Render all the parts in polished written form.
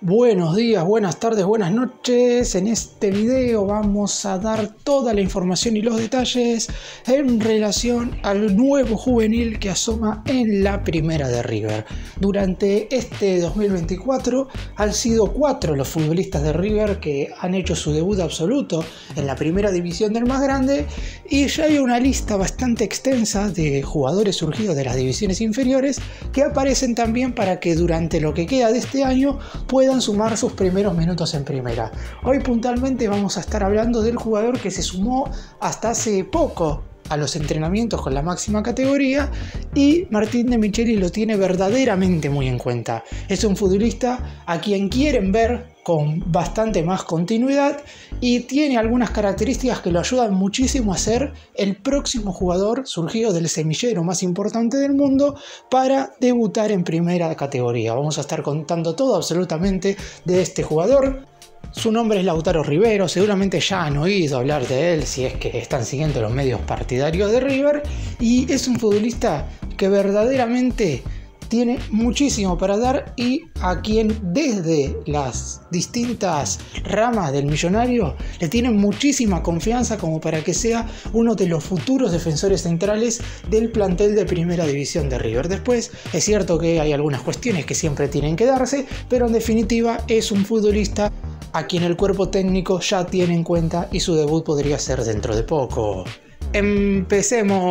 Buenos días, buenas tardes, buenas noches. En este video vamos a dar toda la información y los detalles en relación al nuevo juvenil que asoma en la primera de River. Durante este 2024 han sido 4 los futbolistas de River que han hecho su debut absoluto en la primera división del más grande, y ya hay una lista bastante extensa de jugadores surgidos de las divisiones inferiores que aparecen también para que durante lo que queda de este año puedan sumar sus primeros minutos en primera. Hoy puntualmente vamos a estar hablando del jugador que se sumó hasta hace poco a los entrenamientos con la máxima categoría, y Martín de Micheli lo tiene verdaderamente muy en cuenta. Es un futbolista a quien quieren ver con bastante más continuidad y tiene algunas características que lo ayudan muchísimo a ser el próximo jugador surgido del semillero más importante del mundo para debutar en primera categoría. Vamos a estar contando todo absolutamente de este jugador. Su nombre es Lautaro Rivero, seguramente ya han oído hablar de él si es que están siguiendo los medios partidarios de River, y es un futbolista que verdaderamente tiene muchísimo para dar y a quien desde las distintas ramas del millonario le tienen muchísima confianza como para que sea uno de los futuros defensores centrales del plantel de primera división de River. Después es cierto que hay algunas cuestiones que siempre tienen que darse, pero en definitiva es un futbolista a quien el cuerpo técnico ya tiene en cuenta y su debut podría ser dentro de poco. ¡Empecemos!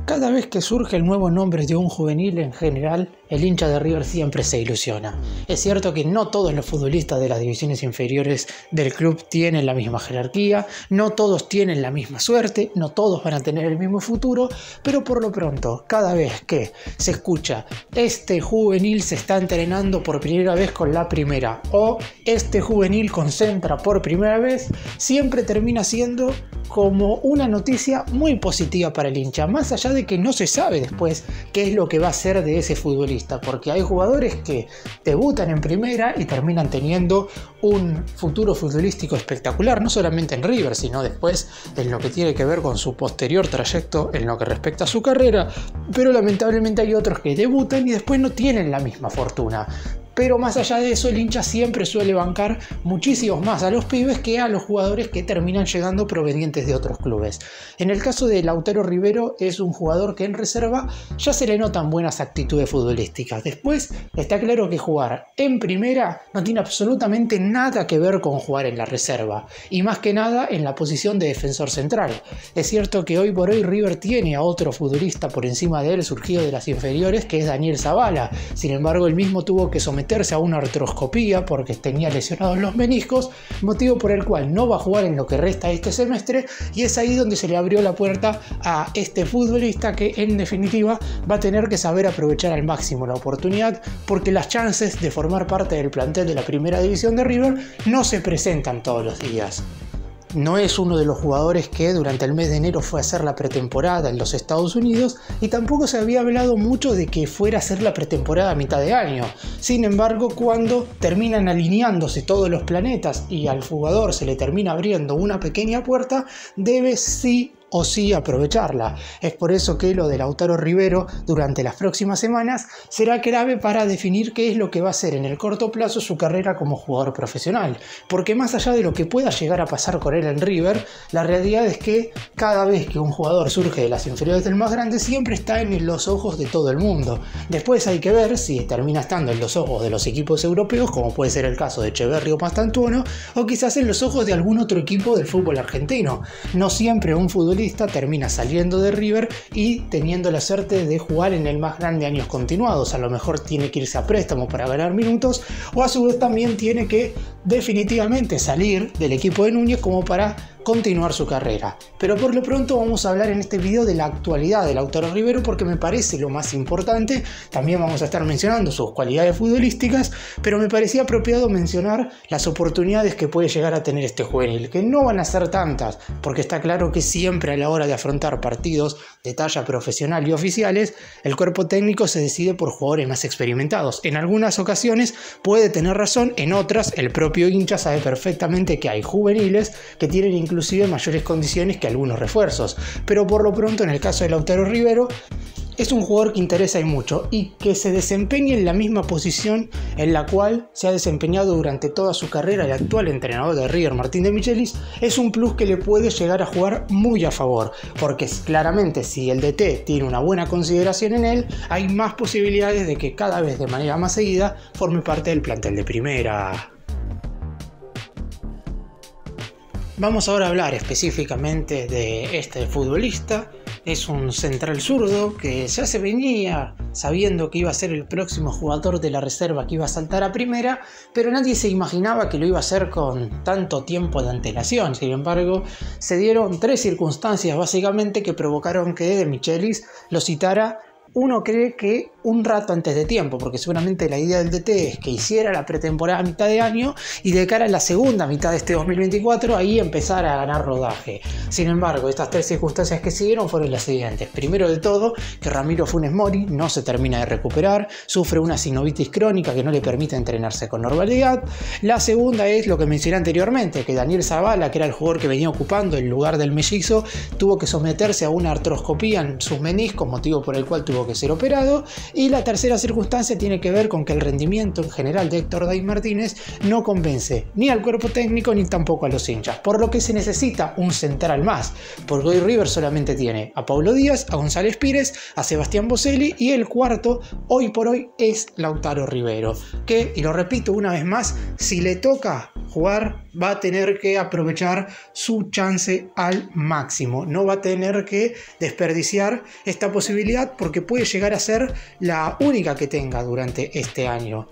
Cada vez que surge el nuevo nombre de un juvenil, en general, el hincha de River siempre se ilusiona. Es cierto que no todos los futbolistas de las divisiones inferiores del club tienen la misma jerarquía, no todos tienen la misma suerte, no todos van a tener el mismo futuro, pero por lo pronto, cada vez que se escucha este juvenil se está entrenando por primera vez con la primera, o este juvenil concentra por primera vez, siempre termina siendo como una noticia muy positiva para el hincha, más allá de que no se sabe después qué es lo que va a ser de ese futbolista, porque hay jugadores que debutan en primera y terminan teniendo un futuro futbolístico espectacular, no solamente en River, sino después en lo que tiene que ver con su posterior trayecto en lo que respecta a su carrera, pero lamentablemente hay otros que debutan y después no tienen la misma fortuna. Pero más allá de eso, el hincha siempre suele bancar muchísimos más a los pibes que a los jugadores que terminan llegando provenientes de otros clubes. En el caso de Lautaro Rivero, es un jugador que en reserva ya se le notan buenas actitudes futbolísticas. Después está claro que jugar en primera no tiene absolutamente nada que ver con jugar en la reserva, y más que nada en la posición de defensor central. Es cierto que hoy por hoy River tiene a otro futbolista por encima de él surgido de las inferiores, que es Daniel Zavala. Sin embargo, él mismo tuvo que someterse a una artroscopía porque tenía lesionados los meniscos, motivo por el cual no va a jugar en lo que resta este semestre, y es ahí donde se le abrió la puerta a este futbolista que en definitiva va a tener que saber aprovechar al máximo la oportunidad, porque las chances de formar parte del plantel de la primera división de River no se presentan todos los días. No es uno de los jugadores que durante el mes de enero fue a hacer la pretemporada en los Estados Unidos, y tampoco se había hablado mucho de que fuera a hacer la pretemporada a mitad de año. Sin embargo, cuando terminan alineándose todos los planetas y al jugador se le termina abriendo una pequeña puerta, debe sí o sí aprovecharla. Es por eso que lo de Lautaro Rivero durante las próximas semanas será clave para definir qué es lo que va a ser en el corto plazo su carrera como jugador profesional, porque más allá de lo que pueda llegar a pasar con él en River, la realidad es que cada vez que un jugador surge de las inferiores del más grande siempre está en los ojos de todo el mundo. Después hay que ver si termina estando en los ojos de los equipos europeos, como puede ser el caso de Echeverri o Mastantuono, o quizás en los ojos de algún otro equipo del fútbol argentino. No siempre un futbolista termina saliendo de River y teniendo la suerte de jugar en el más grande años continuados. A lo mejor tiene que irse a préstamo para ganar minutos, o a su vez también tiene que definitivamente salir del equipo de Núñez como para continuar su carrera. Pero por lo pronto vamos a hablar en este video de la actualidad de Lautaro Rivero, porque me parece lo más importante. También vamos a estar mencionando sus cualidades futbolísticas, pero me parecía apropiado mencionar las oportunidades que puede llegar a tener este juvenil, que no van a ser tantas, porque está claro que siempre a la hora de afrontar partidos de talla profesional y oficiales, el cuerpo técnico se decide por jugadores más experimentados. En algunas ocasiones puede tener razón, en otras el propio hincha sabe perfectamente que hay juveniles que tienen inclusive mayores condiciones que algunos refuerzos. Pero por lo pronto, en el caso de Lautaro Rivero, es un jugador que interesa y mucho, y que se desempeñe en la misma posición en la cual se ha desempeñado durante toda su carrera el actual entrenador de River, Martín de Michelis, es un plus que le puede llegar a jugar muy a favor, porque claramente si el DT tiene una buena consideración en él, hay más posibilidades de que cada vez de manera más seguida forme parte del plantel de primera. Vamos ahora a hablar específicamente de este futbolista. Es un central zurdo que ya se venía sabiendo que iba a ser el próximo jugador de la reserva que iba a saltar a primera, pero nadie se imaginaba que lo iba a hacer con tanto tiempo de antelación. Sin embargo, se dieron 3 circunstancias básicamente que provocaron que De Michelis lo citara. Uno cree que un rato antes de tiempo, porque seguramente la idea del DT es que hiciera la pretemporada a mitad de año y de cara a la segunda mitad de este 2024 ahí empezar a ganar rodaje. Sin embargo, estas 3 circunstancias que siguieron fueron las siguientes. Primero de todo, que Ramiro Funes Mori no se termina de recuperar, sufre una sinovitis crónica que no le permite entrenarse con normalidad. La segunda es lo que mencioné anteriormente, que Daniel Zavala, que era el jugador que venía ocupando el lugar del mellizo, tuvo que someterse a una artroscopía en sus meniscos, motivo por el cual tuvo que ser operado. Y la tercera circunstancia tiene que ver con que el rendimiento en general de Héctor David Martínez no convence ni al cuerpo técnico ni tampoco a los hinchas, por lo que se necesita un central más, porque hoy River solamente tiene a Paulo Díaz, a González Pires, a Sebastián Boselli, y el cuarto hoy por hoy es Lautaro Rivero, que, y lo repito una vez más, si le toca jugar va a tener que aprovechar su chance al máximo, no va a tener que desperdiciar esta posibilidad porque puede llegar a ser la única que tenga durante este año.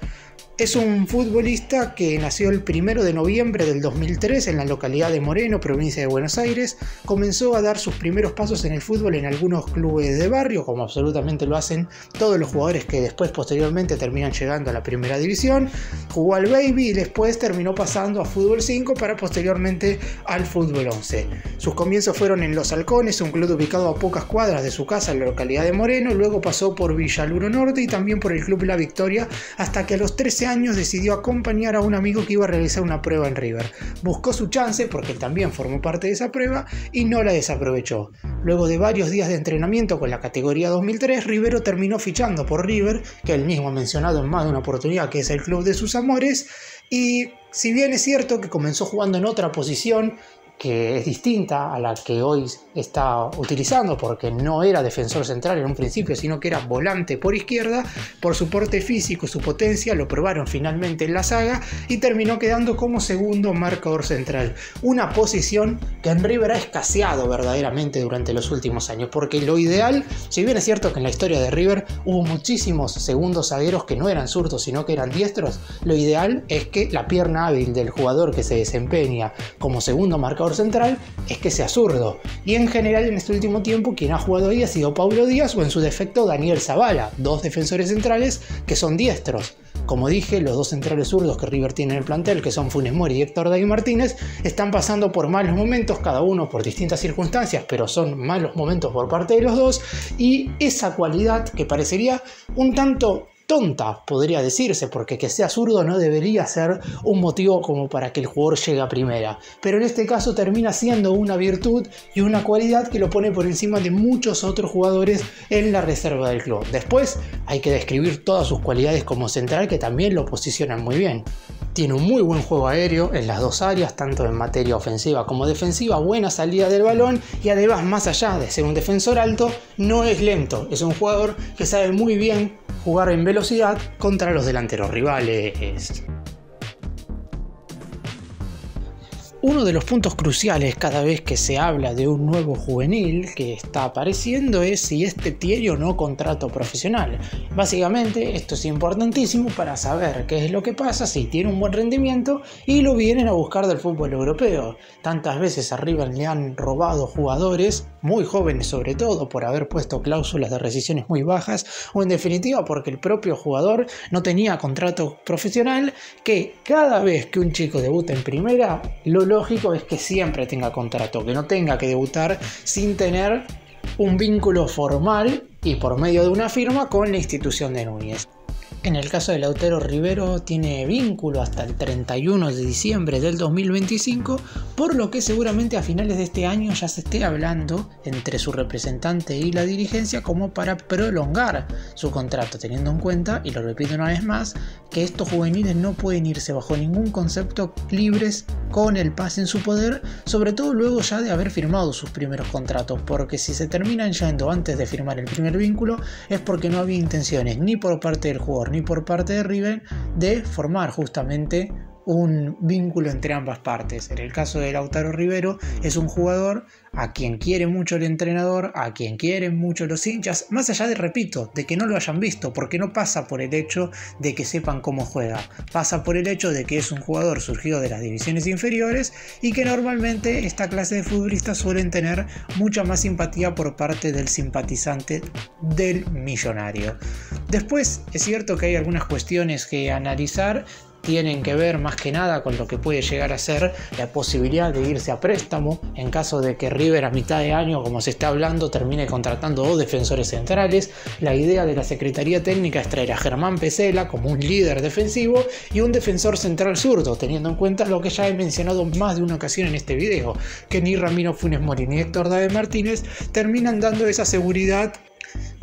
Es un futbolista que nació el 1 de noviembre del 2003 en la localidad de Moreno, provincia de Buenos Aires. Comenzó a dar sus primeros pasos en el fútbol en algunos clubes de barrio, como absolutamente lo hacen todos los jugadores que después posteriormente terminan llegando a la primera división. Jugó al Baby y después terminó pasando a Fútbol 5 para posteriormente al Fútbol 11. Sus comienzos fueron en Los Halcones, un club ubicado a pocas cuadras de su casa en la localidad de Moreno. Luego pasó por Villaluro Norte y también por el club La Victoria, hasta que a los 13 años decidió acompañar a un amigo que iba a realizar una prueba en River. Buscó su chance porque él también formó parte de esa prueba y no la desaprovechó. Luego de varios días de entrenamiento con la categoría 2003, Rivero terminó fichando por River, que él mismo ha mencionado en más de una oportunidad que es el club de sus amores, y si bien es cierto que comenzó jugando en otra posición, que es distinta a la que hoy está utilizando porque no era defensor central en un principio, sino que era volante por izquierda, por su porte físico y su potencia lo probaron finalmente en la saga y terminó quedando como segundo marcador central, una posición que en River ha escaseado verdaderamente durante los últimos años, porque lo ideal, si bien es cierto que en la historia de River hubo muchísimos segundos zagueros que no eran zurdos sino que eran diestros, lo ideal es que la pierna hábil del jugador que se desempeña como segundo marcador central es que sea zurdo, y en general en este último tiempo quien ha jugado ahí ha sido Paulo Díaz o en su defecto Daniel Zavala, 2 defensores centrales que son diestros. Como dije, los 2 centrales zurdos que River tiene en el plantel, que son Funes Mori y Héctor David Martínez, están pasando por malos momentos, cada uno por distintas circunstancias, pero son malos momentos por parte de los dos, y esa cualidad que parecería un tanto tonta, podría decirse, porque que sea zurdo no debería ser un motivo como para que el jugador llegue a primera, pero en este caso termina siendo una virtud y una cualidad que lo pone por encima de muchos otros jugadores en la reserva del club. Después hay que describir todas sus cualidades como central, que también lo posicionan muy bien. Tiene un muy buen juego aéreo en las 2 áreas, tanto en materia ofensiva como defensiva, buena salida del balón, y además, más allá de ser un defensor alto, no es lento, es un jugador que sabe muy bien jugar en velocidad contra los delanteros rivales. Uno de los puntos cruciales cada vez que se habla de un nuevo juvenil que está apareciendo es si este tiene o no contrato profesional. Básicamente esto es importantísimo para saber qué es lo que pasa si tiene un buen rendimiento y lo vienen a buscar del fútbol europeo. Tantas veces arriba le han robado jugadores, muy jóvenes sobre todo, por haber puesto cláusulas de rescisiones muy bajas o en definitiva porque el propio jugador no tenía contrato profesional, que cada vez que un chico debuta en primera, lo lógico es que siempre tenga contrato, que no tenga que debutar sin tener un vínculo formal y por medio de una firma con la institución de Núñez. En el caso de Lautaro Rivero tiene vínculo hasta el 31 de diciembre del 2025, por lo que seguramente a finales de este año ya se esté hablando entre su representante y la dirigencia como para prolongar su contrato, teniendo en cuenta, y lo repito una vez más, que estos juveniles no pueden irse bajo ningún concepto libres con el pase en su poder, sobre todo luego ya de haber firmado sus primeros contratos, porque si se terminan yendo antes de firmar el primer vínculo es porque no había intenciones ni por parte del jugador ni por parte de River de formar justamente un vínculo entre ambas partes. En el caso de Lautaro Rivero es un jugador a quien quiere mucho el entrenador, a quien quieren mucho los hinchas, más allá de, repito, de que no lo hayan visto, porque no pasa por el hecho de que sepan cómo juega, pasa por el hecho de que es un jugador surgido de las divisiones inferiores y que normalmente esta clase de futbolistas suelen tener mucha más simpatía por parte del simpatizante del millonario. Después es cierto que hay algunas cuestiones que analizar. Tienen que ver más que nada con lo que puede llegar a ser la posibilidad de irse a préstamo en caso de que River a mitad de año, como se está hablando, termine contratando 2 defensores centrales. La idea de la Secretaría Técnica es traer a Germán Pesela como un líder defensivo y un defensor central zurdo, teniendo en cuenta lo que ya he mencionado más de una ocasión en este video, que ni Ramiro Funes Mori ni Héctor David Martínez terminan dando esa seguridad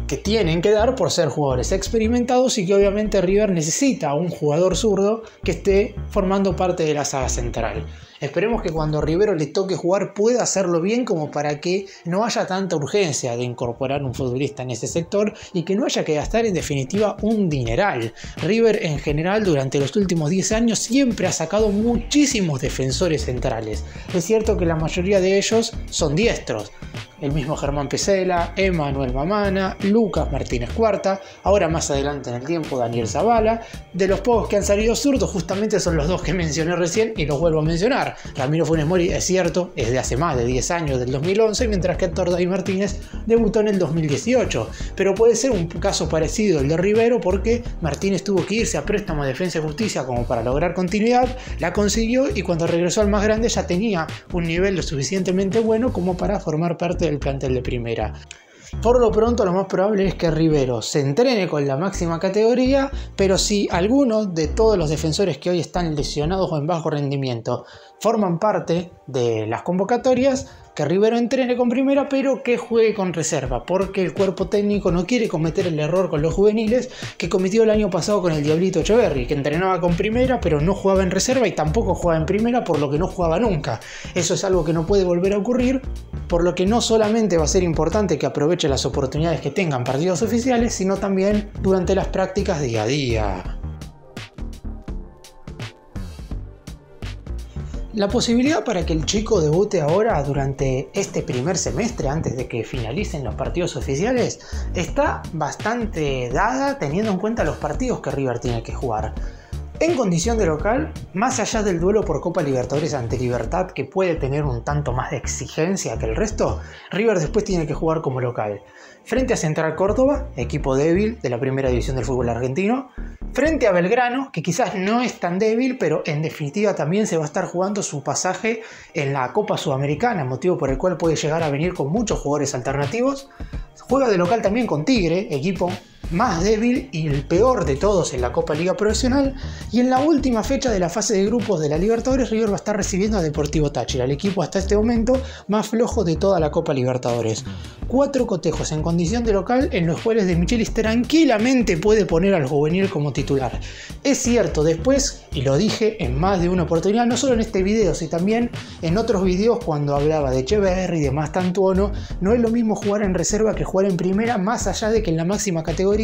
que tienen que dar por ser jugadores experimentados y que obviamente River necesita un jugador zurdo que esté formando parte de la saga central. Esperemos que cuando Rivero le toque jugar pueda hacerlo bien como para que no haya tanta urgencia de incorporar un futbolista en ese sector y que no haya que gastar en definitiva un dineral. River en general durante los últimos 10 años siempre ha sacado muchísimos defensores centrales. Es cierto que la mayoría de ellos son diestros. El mismo Germán Pesela, Emanuel Mamana, Lucas Martínez Cuarta, ahora más adelante en el tiempo Daniel Zavala. De los pocos que han salido zurdos justamente son los 2 que mencioné recién y los vuelvo a mencionar. Ramiro Funes Mori es cierto, es de hace más de 10 años, del 2011, mientras que Héctor David Martínez debutó en el 2018. Pero puede ser un caso parecido al de Rivero porque Martínez tuvo que irse a préstamo a Defensa y Justicia como para lograr continuidad, la consiguió y cuando regresó al más grande ya tenía un nivel lo suficientemente bueno como para formar parte del plantel de primera. Por lo pronto lo más probable es que Rivero se entrene con la máxima categoría, pero si alguno de todos los defensores que hoy están lesionados o en bajo rendimiento forman parte de las convocatorias, que Rivero entrene con primera pero que juegue con reserva, porque el cuerpo técnico no quiere cometer el error con los juveniles que cometió el año pasado con el Diablito Echeverri, que entrenaba con primera pero no jugaba en reserva y tampoco jugaba en primera, por lo que no jugaba nunca. Eso es algo que no puede volver a ocurrir, por lo que no solamente va a ser importante que aproveche las oportunidades que tengan partidos oficiales, sino también durante las prácticas día a día. La posibilidad para que el chico debute ahora durante este primer semestre antes de que finalicen los partidos oficiales está bastante dada teniendo en cuenta los partidos que River tiene que jugar. En condición de local, más allá del duelo por Copa Libertadores ante Libertad, que puede tener un tanto más de exigencia que el resto, River después tiene que jugar como local. Frente a Central Córdoba, equipo débil de la primera división del fútbol argentino. Frente a Belgrano, que quizás no es tan débil, pero en definitiva también se va a estar jugando su pasaje en la Copa Sudamericana, motivo por el cual puede llegar a venir con muchos jugadores alternativos. Juega de local también con Tigre, equipo más débil y el peor de todos en la Copa Liga Profesional, y en la última fecha de la fase de grupos de la Libertadores River va a estar recibiendo a Deportivo Táchira, el equipo hasta este momento más flojo de toda la Copa Libertadores. 4 cotejos en condición de local en los cuales De Michelis tranquilamente puede poner al juvenil como titular. Es cierto, después, y lo dije en más de una oportunidad, no solo en este video, sino también en otros videos cuando hablaba de Echeverri y de Mastantuono, no es lo mismo jugar en reserva que jugar en primera, más allá de que en la máxima categoría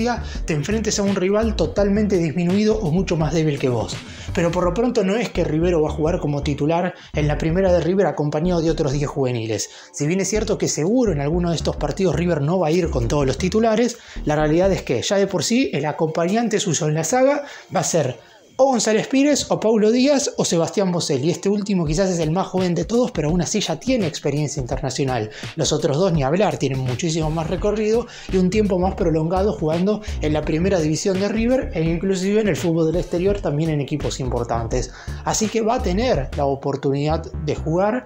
te enfrentes a un rival totalmente disminuido o mucho más débil que vos. Pero por lo pronto no es que Rivero va a jugar como titular en la primera de River acompañado de otros 10 juveniles. Si bien es cierto que seguro en alguno de estos partidos River no va a ir con todos los titulares, la realidad es que ya de por sí el acompañante suyo en la saga va a ser o González Pires, o Paulo Díaz, o Sebastián Boselli. Este último quizás es el más joven de todos, pero aún así ya tiene experiencia internacional. Los otros dos ni hablar, tienen muchísimo más recorrido y un tiempo más prolongado jugando en la primera división de River e inclusive en el fútbol del exterior también en equipos importantes. Así que va a tener la oportunidad de jugar.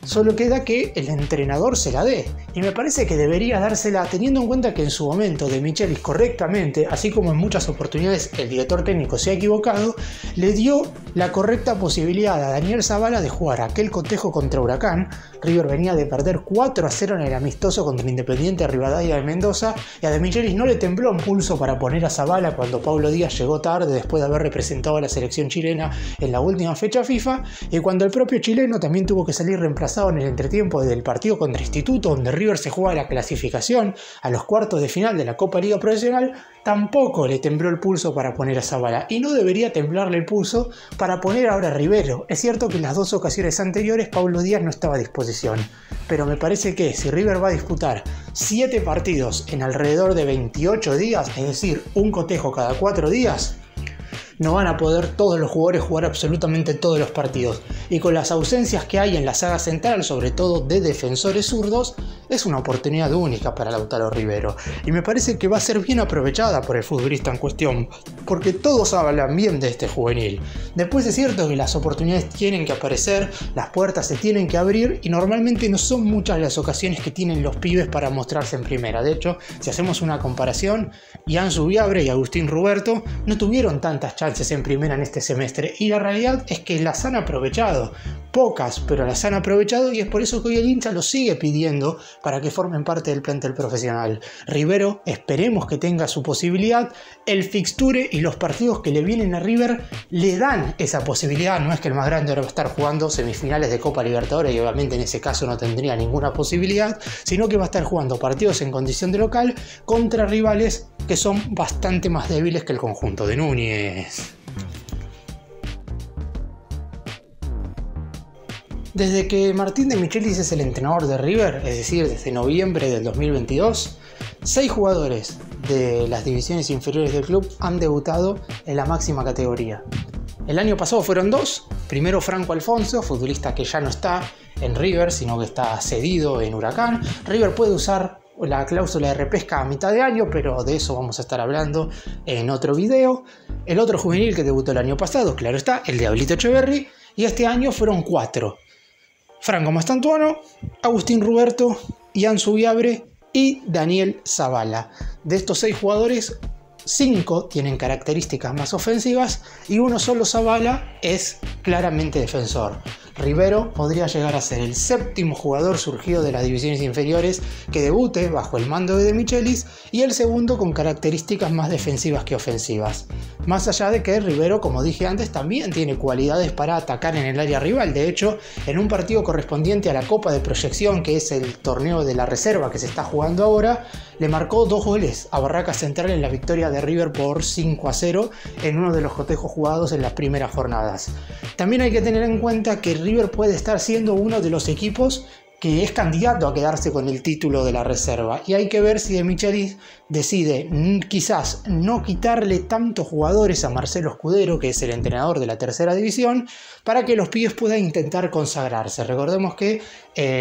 Solo queda que el entrenador se la dé. Y me parece que debería dársela teniendo en cuenta que en su momento De Michelis correctamente, así como en muchas oportunidades el director técnico se ha equivocado, le dio la correcta posibilidad a Daniel Zabala de jugar aquel cotejo contra Huracán. River venía de perder 4-0 en el amistoso contra el Independiente Rivadavia de Mendoza y a De Michelis no le tembló un pulso para poner a Zabala cuando Paulo Díaz llegó tarde después de haber representado a la selección chilena en la última fecha FIFA y cuando el propio chileno también tuvo que salir reemplazado en el entretiempo del partido contra Instituto donde River se juega la clasificación a los cuartos de final de la Copa Liga Profesional. Tampoco le tembló el pulso para poner a Zabala y no debería temblarle el pulso para poner ahora a Rivero. Es cierto que en las dos ocasiones anteriores Paulo Díaz no estaba a disposición, pero me parece que si River va a disputar 7 partidos en alrededor de 28 días, es decir, un cotejo cada 4 días, no van a poder todos los jugadores jugar absolutamente todos los partidos. Y con las ausencias que hay en la saga central, sobre todo de defensores zurdos, es una oportunidad única para Lautaro Rivero. Y me parece que va a ser bien aprovechada por el futbolista en cuestión, porque todos hablan bien de este juvenil. Después es cierto que las oportunidades tienen que aparecer, las puertas se tienen que abrir y normalmente no son muchas las ocasiones que tienen los pibes para mostrarse en primera. De hecho, si hacemos una comparación, Ian Zubiabre y Agustín Ruberto no tuvieron tantas chances en primera en este semestre y la realidad es que las han aprovechado, pocas, pero las han aprovechado y es por eso que hoy el hincha los sigue pidiendo para que formen parte del plantel profesional. Rivero, esperemos que tenga su posibilidad, el fixture y los partidos que le vienen a River le dan esa posibilidad, no es que el más grande ahora va a estar jugando semifinales de Copa Libertadores y obviamente en ese caso no tendría ninguna posibilidad, sino que va a estar jugando partidos en condición de local contra rivales que son bastante más débiles que el conjunto de Núñez. Desde que Martín de Michelis es el entrenador de River, es decir, desde noviembre del 2022, 6 jugadores de las divisiones inferiores del club han debutado en la máxima categoría. El año pasado fueron 2, primero Franco Alfonso, futbolista que ya no está en River, sino que está cedido en Huracán. River puede usar la cláusula de repesca a mitad de año, pero de eso vamos a estar hablando en otro video. El otro juvenil que debutó el año pasado, claro está, el Diablito Echeverri, y este año fueron 4. Franco Mastantuono, Agustín Ruberto, Ian Zubiabre y Daniel Zabala. De estos 6 jugadores, 5 tienen características más ofensivas y uno solo, Zabala, es claramente defensor. Rivero podría llegar a ser el 7º jugador surgido de las divisiones inferiores que debute bajo el mando de De Michelis y el segundo con características más defensivas que ofensivas. Más allá de que Rivero, como dije antes, también tiene cualidades para atacar en el área rival. De hecho, en un partido correspondiente a la Copa de Proyección, que es el torneo de la reserva que se está jugando ahora, le marcó 2 goles a Barracas Central en la victoria de River por 5-0 en uno de los cotejos jugados en las primeras jornadas. También hay que tener en cuenta que River puede estar siendo uno de los equipos que es candidato a quedarse con el título de la reserva y hay que ver si De Michelis decide quizás no quitarle tantos jugadores a Marcelo Escudero, que es el entrenador de la tercera división, para que los pibes puedan intentar consagrarse. Recordemos que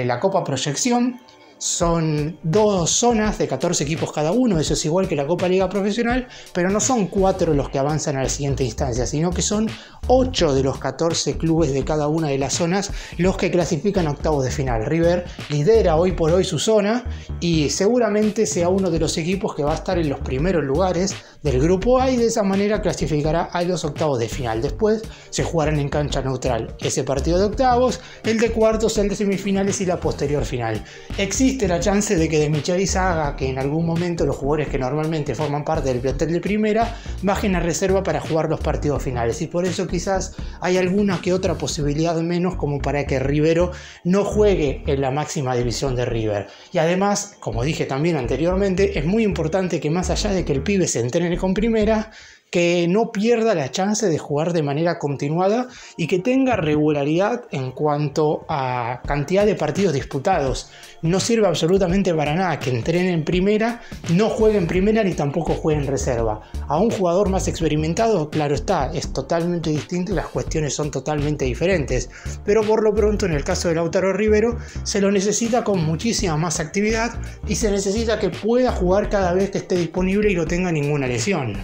la Copa Proyección son 2 zonas de 14 equipos cada uno, eso es igual que la Copa Liga Profesional, pero no son 4 los que avanzan a la siguiente instancia, sino que son 8 de los 14 clubes de cada una de las zonas los que clasifican a octavos de final. River lidera hoy por hoy su zona y seguramente sea uno de los equipos que va a estar en los primeros lugares del grupo A y de esa manera clasificará a los octavos de final. Después se jugarán en cancha neutral ese partido de octavos, el de cuartos, el de semifinales y la posterior final. Existe la chance de que De Michelis haga que en algún momento los jugadores que normalmente forman parte del plantel de primera bajen a reserva para jugar los partidos finales y por eso quizás hay alguna que otra posibilidad menos como para que Rivero no juegue en la máxima división de River. Y además, como dije también anteriormente, es muy importante que más allá de que el pibe se entrene con primera, que no pierda la chance de jugar de manera continuada y que tenga regularidad en cuanto a cantidad de partidos disputados. No sirve absolutamente para nada que entrene en primera, no juegue en primera ni tampoco juegue en reserva. A un jugador más experimentado, claro está, es totalmente distinto y las cuestiones son totalmente diferentes. Pero por lo pronto en el caso de Lautaro Rivero se lo necesita con muchísima más actividad y se necesita que pueda jugar cada vez que esté disponible y no tenga ninguna lesión.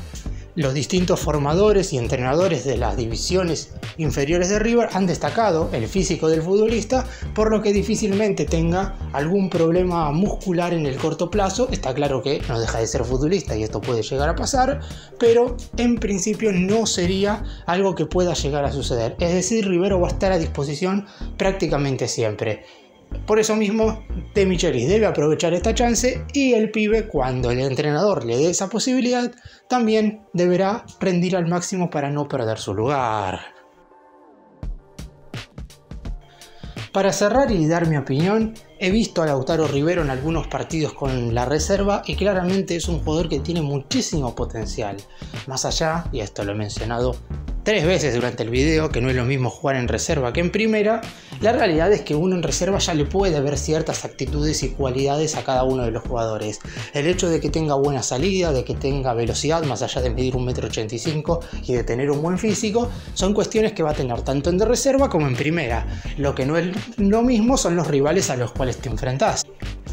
Los distintos formadores y entrenadores de las divisiones inferiores de River han destacado el físico del futbolista, por lo que difícilmente tenga algún problema muscular en el corto plazo. Está claro que no deja de ser futbolista y esto puede llegar a pasar, pero en principio no sería algo que pueda llegar a suceder. Es decir, Rivero va a estar a disposición prácticamente siempre. Por eso mismo, De Michelis debe aprovechar esta chance y el pibe, cuando el entrenador le dé esa posibilidad, también deberá rendir al máximo para no perder su lugar. Para cerrar y dar mi opinión, he visto a Lautaro Rivero en algunos partidos con la reserva y claramente es un jugador que tiene muchísimo potencial. Más allá, y esto lo he mencionado 3 veces durante el video, que no es lo mismo jugar en reserva que en primera, la realidad es que uno en reserva ya le puede ver ciertas actitudes y cualidades a cada uno de los jugadores. El hecho de que tenga buena salida, de que tenga velocidad, más allá de medir 1,85 m y de tener un buen físico, son cuestiones que va a tener tanto en de reserva como en primera. Lo que no es lo mismo son los rivales a los cuales te enfrentás.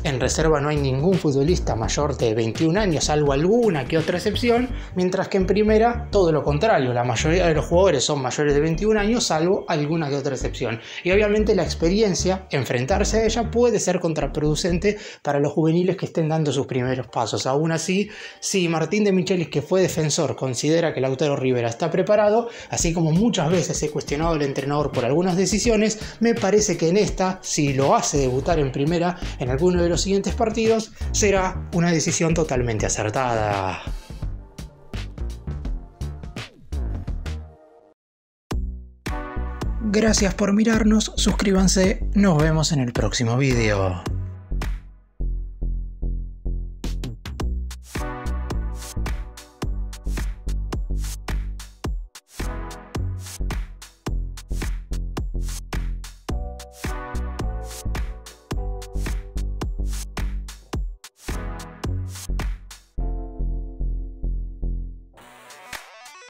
En reserva no hay ningún futbolista mayor de 21 años, salvo alguna que otra excepción, mientras que en primera todo lo contrario, la mayoría de los jugadores son mayores de 21 años, salvo alguna que otra excepción. Y obviamente la experiencia, enfrentarse a ella, puede ser contraproducente para los juveniles que estén dando sus primeros pasos. Aún así, si Martín De Michelis, que fue defensor, considera que Lautaro Rivera está preparado, así como muchas veces he cuestionado al entrenador por algunas decisiones, me parece que en esta, si lo hace debutar en primera en alguno de los siguientes partidos, será una decisión totalmente acertada. Gracias por mirarnos, suscríbanse, nos vemos en el próximo video.